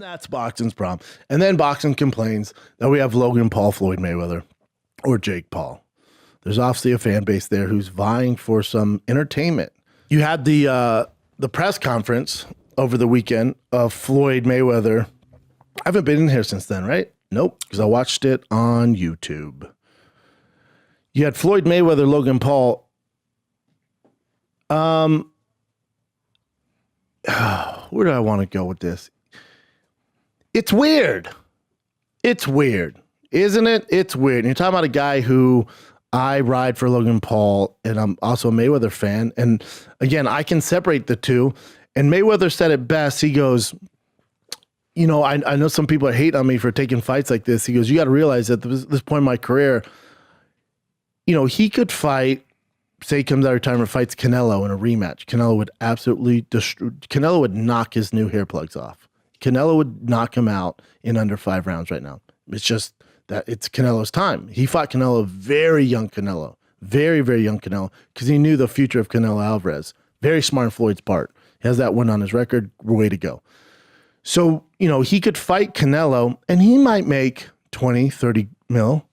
That's boxing's problem. And then boxing complains that we have Logan Paul, Floyd Mayweather, or Jake Paul. There's obviously a fan base there who's vying for some entertainment. You had the press conference over the weekend of Floyd Mayweather. I haven't been in here since then, right? Nope, because I watched it on YouTube. You had Floyd Mayweather, Logan Paul. Where do I want to go with this? It's weird. It's weird, isn't it? It's weird. And you're talking about a guy who I ride for Logan Paul, and I'm also a Mayweather fan. And again, I can separate the two. And Mayweather said it best. He goes, you know, I know some people hate on me for taking fights like this. He goes, you got to realize that at this point in my career, you know, he could fight, say he comes out of retirement, fights Canelo in a rematch. Canelo would absolutely destroy, Canelo would knock his new hair plugs off. Canelo would knock him out in under 5 rounds right now. It's just that it's Canelo's time. He fought Canelo, very young Canelo, very, very young Canelo, because he knew the future of Canelo Alvarez. Very smart on Floyd's part. He has that win on his record. Way to go. So, you know, he could fight Canelo and he might make 20, 30 mil,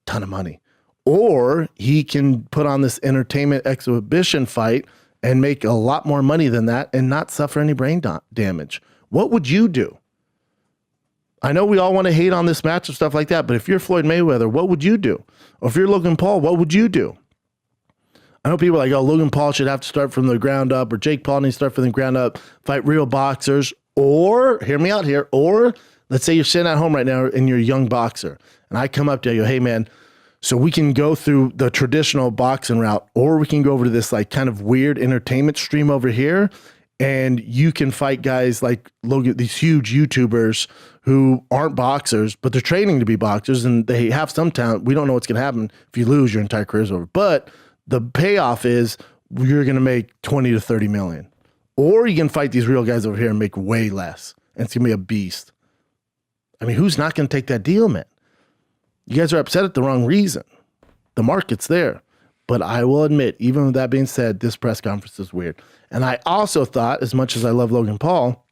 ton of money. Or he can put on this entertainment exhibition fight and make a lot more money than that and not suffer any brain damage. What would you do? I know we all want to hate on this match and stuff like that, but if you're Floyd Mayweather, what would you do? Or if you're Logan Paul, what would you do? I know people are like, oh, Logan Paul should have to start from the ground up, or Jake Paul needs to start from the ground up, fight real boxers, or, hear me out here, or let's say you're sitting at home right now and you're a young boxer, and I come up to you, hey man, so we can go through the traditional boxing route, or we can go over to this like kind of weird entertainment stream over here, and you can fight guys like Logan, these huge YouTubers who aren't boxers, but they're training to be boxers, and they have some talent. We don't know what's going to happen. If you lose, your entire career's over. But the payoff is you're going to make 20 to 30 million. Or you can fight these real guys over here and make way less, and it's going to be a beast. I mean, who's not going to take that deal, man? You guys are upset at the wrong reason. The market's there. But I will admit, even with that being said, this press conference is weird. And I also thought, as much as I love Logan Paul,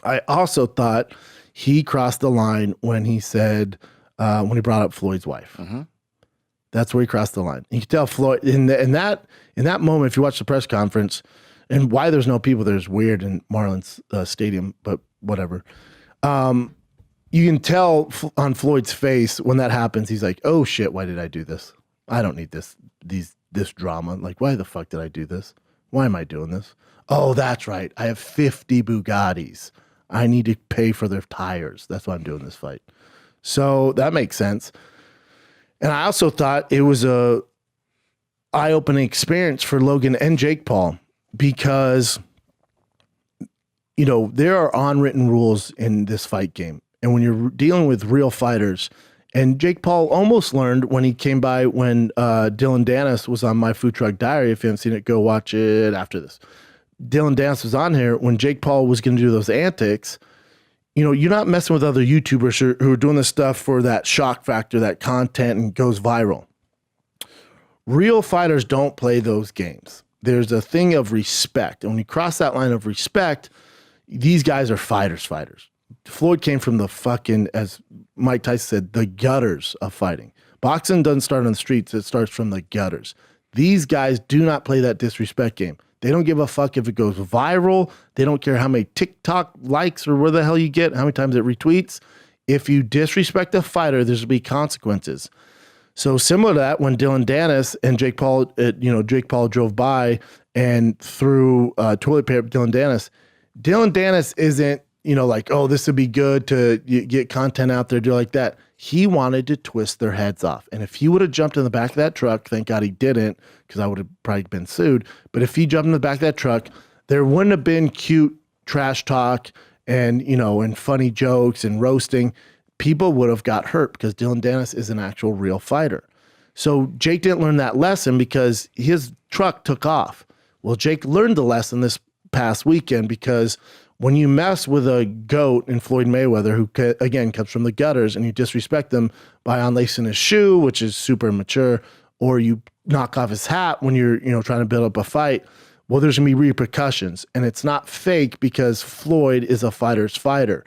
I also thought he crossed the line when he said, when he brought up Floyd's wife. Mm-hmm. That's where he crossed the line. You can tell Floyd, in that moment, if you watch the press conference, and why there's no people there's weird in Marlins Stadium, but whatever. You can tell on Floyd's face when that happens, he's like, oh shit, why did I do this? I don't need this drama. Like, why the fuck did I do this? Why am I doing this? Oh, that's right. I have 50 Bugattis. I need to pay for their tires. That's why I'm doing this fight. So that makes sense. And I also thought it was a eye-opening experience for Logan and Jake Paul because, you know, there are unwritten rules in this fight game. And when you're dealing with real fighters, and Jake Paul almost learned when he came by when Dylan Dennis was on My Food Truck Diary. If you haven't seen it, go watch it after this. Dylan Dennis was on here when Jake Paul was going to do those antics. You know, you're not messing with other YouTubers who are doing this stuff for that shock factor, that content, and goes viral. Real fighters don't play those games. There's a thing of respect. And when you cross that line of respect, these guys are fighters. Floyd came from the fucking, as Mike Tyson said, the gutters of fighting. Boxing doesn't start on the streets. It starts from the gutters. These guys do not play that disrespect game. They don't give a fuck if it goes viral. They don't care how many TikTok likes or where the hell you get, how many times it retweets. If you disrespect a fighter, there's going to be consequences. So similar to that, when Dylan Dennis and Jake Paul, Jake Paul drove by and threw toilet paper at Dylan Dennis isn't, like, oh, this would be good to get content out there, do like that. He wanted to twist their heads off. And if he would have jumped in the back of that truck, thank God he didn't, because I would have probably been sued. But if he jumped in the back of that truck, there wouldn't have been cute trash talk and, and funny jokes and roasting. People would have got hurt because Dylan Dennis is an actual real fighter. So Jake didn't learn that lesson because his truck took off. Well, Jake learned the lesson this past weekend because when you mess with a GOAT in Floyd Mayweather, who, again, comes from the gutters, and you disrespect them by unlacing his shoe, which is super immature, or you knock off his hat when you're, trying to build up a fight, well, there's going to be repercussions. And it's not fake because Floyd is a fighter's fighter.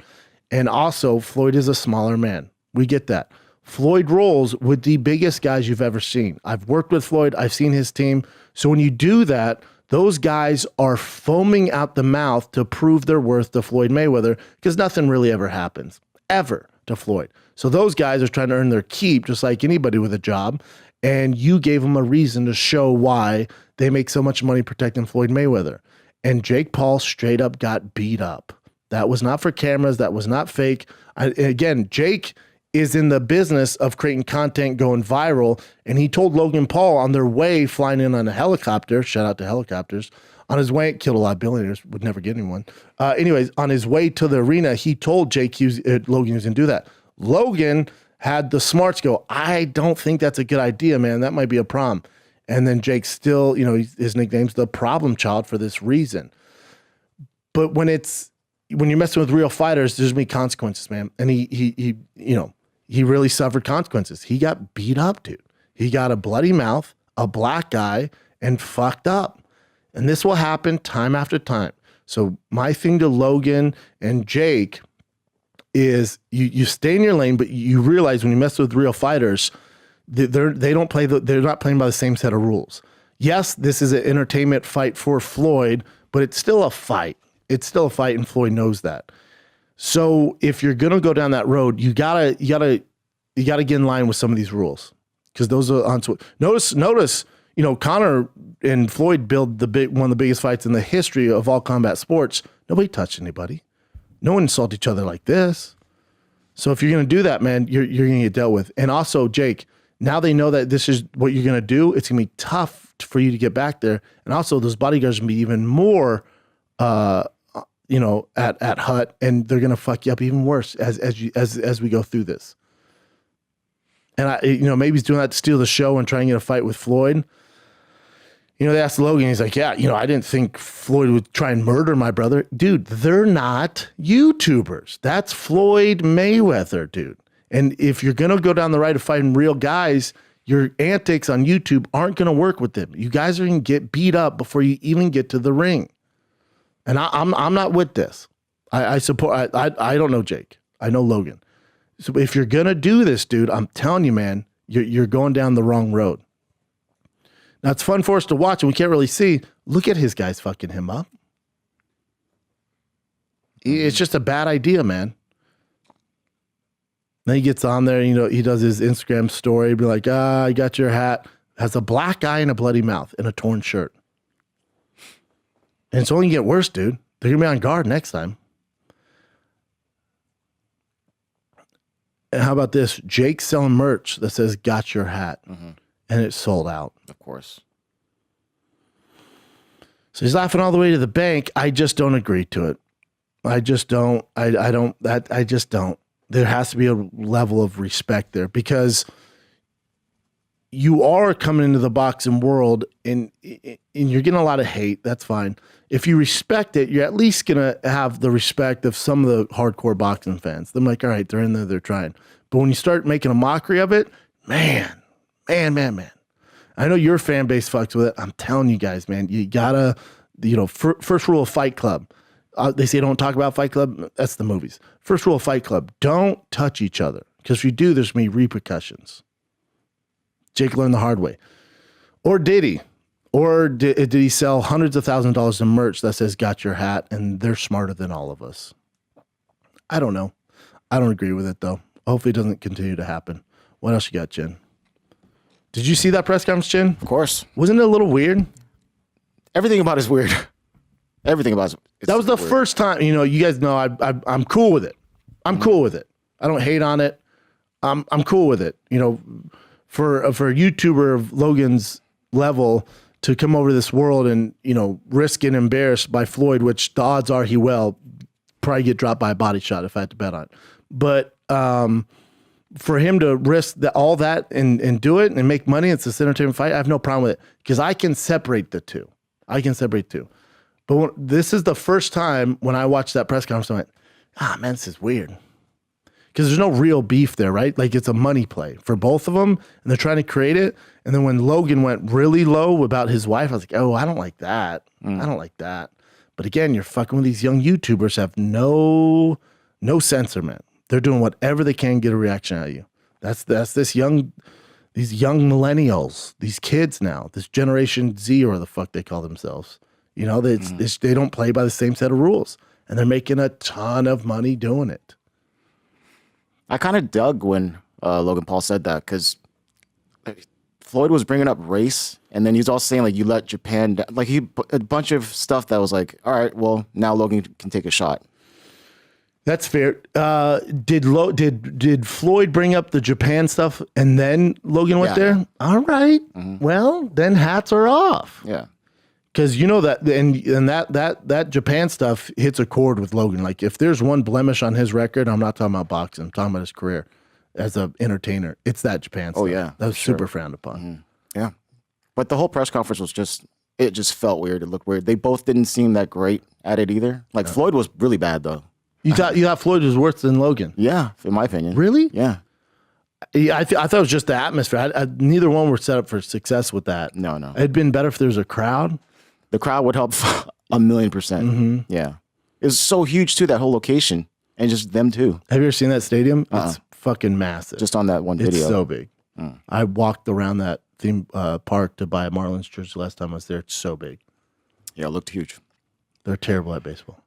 And also, Floyd is a smaller man. We get that. Floyd rolls with the biggest guys you've ever seen. I've worked with Floyd. I've seen his team. So when you do that, those guys are foaming out the mouth to prove their worth to Floyd Mayweather because nothing really ever happens, ever, to Floyd. So those guys are trying to earn their keep just like anybody with a job. And you gave them a reason to show why they make so much money protecting Floyd Mayweather. And Jake Paul straight up got beat up. That was not for cameras. That was not fake. Again, Jake is in the business of creating content going viral. And he told Logan Paul on their way flying in on a helicopter, shout out to helicopters, on his way, killed a lot of billionaires, would never get anyone. Anyways, on his way to the arena, he told Logan he was going to do that. Logan had the smarts go, I don't think that's a good idea, man. That might be a problem. And then Jake still, his nickname's the problem child for this reason. But when you're messing with real fighters, there's going to be consequences, man. And he really suffered consequences. He got beat up, dude. He got a bloody mouth, a black eye, and fucked up. And this will happen time after time. So my thing to Logan and Jake is you stay in your lane, but you realize when you mess with real fighters, they're not playing by the same set of rules. Yes, this is an entertainment fight for Floyd, but it's still a fight. It's still a fight, and Floyd knows that. So if you're gonna go down that road, you gotta get in line with some of these rules because those are on. Notice, Conor and Floyd build one of the biggest fights in the history of all combat sports. Nobody touched anybody. No one insulted each other like this. So if you're gonna do that, man, you're gonna get dealt with. And also, Jake, now they know that this is what you're gonna do. It's gonna be tough for you to get back there. And also, those bodyguards are gonna be even more. At Hut, and they're gonna fuck you up even worse as we go through this. And maybe he's doing that to steal the show and try and get a fight with Floyd. They asked Logan, he's like, yeah, I didn't think Floyd would try and murder my brother. Dude, they're not YouTubers. That's Floyd Mayweather, dude. And if you're gonna go down the right of fighting real guys, your antics on YouTube aren't gonna work with them. You guys are gonna get beat up before you even get to the ring. And I'm not with this. I support. I don't know Jake. I know Logan. So if you're gonna do this, dude, I'm telling you, man, you're going down the wrong road. Now it's fun for us to watch, and we can't really see. Look at his guys fucking him up. It's just a bad idea, man. Then he gets on there, he does his Instagram story, be like, I got your hat. Has a black eye and a bloody mouth and a torn shirt. And it's only going to get worse, dude. They're going to be on guard next time. And how about this? Jake's selling merch that says, got your hat. Mm-hmm. And it's sold out. Of course. So he's laughing all the way to the bank. I just don't agree to it. I just don't. I just don't. There has to be a level of respect there because you are coming into the boxing world and you're getting a lot of hate. That's fine. If you respect it, you're at least going to have the respect of some of the hardcore boxing fans. They're like, all right, they're in there, they're trying. But when you start making a mockery of it, man. I know your fan base fucks with it. I'm telling you guys, man, you gotta, first rule of Fight Club. They say don't talk about Fight Club. That's the movies. First rule of Fight Club, don't touch each other. Because if you do, there's going to be repercussions. Jake learned the hard way. Or did he? Or did he sell hundreds of thousands of dollars in merch that says got your hat and they're smarter than all of us? I don't know. I don't agree with it, though. Hopefully it doesn't continue to happen. What else you got, Jen? Did you see that press conference, Jen? Of course. Wasn't it a little weird? Everything about it is weird. Everything about it. That was the first time, you guys know I'm cool with it. I'm cool with it. I don't hate on it. I'm cool with it. For a YouTuber of Logan's level to come over to this world and, risk getting embarrassed by Floyd, which the odds are he will probably get dropped by a body shot if I had to bet on it. But for him to risk all that and do it and make money, it's this entertainment fight, I have no problem with it because I can separate the two. But this is the first time when I watched that press conference, I went, man, this is weird. Because there's no real beef there, right? Like it's a money play for both of them, and they're trying to create it. And then when Logan went really low about his wife, I was like, oh, I don't like that. I don't like that. But again, you're fucking with these young YouTubers have no No censor, man. They're doing whatever they can to get a reaction out of you. That's these young millennials, these kids now, this Generation Z or the fuck they call themselves. You know, they don't play by the same set of rules, and they're making a ton of money doing it. I kind of dug when Logan Paul said that because Floyd was bringing up race, and then he's also saying like you let Japan down. Like a bunch of stuff that was like, all right, well now Logan can take a shot. That's fair. Did Floyd bring up the Japan stuff and then Logan went there? All right. Well, then hats are off. Yeah. Because you know that, and that Japan stuff hits a chord with Logan. Like if there's one blemish on his record, I'm not talking about boxing. I'm talking about his career as an entertainer. It's that Japan stuff. Oh yeah, that was super frowned upon. Yeah, but the whole press conference was it just felt weird. It looked weird. They both didn't seem that great at it either. Like Floyd was really bad though. You thought Floyd was worse than Logan? Yeah, in my opinion. Really? Yeah. I thought it was just the atmosphere. Neither one were set up for success with that. No. It'd been better if there was a crowd. The crowd would help 1,000,000%. Yeah. It was so huge too, that whole location, and just them too. Have you ever seen that stadium? It's fucking massive. Just on that one video. It's so big. I walked around that theme park to buy a Marlins jersey last time I was there. It's so big. Yeah, it looked huge. They're terrible at baseball.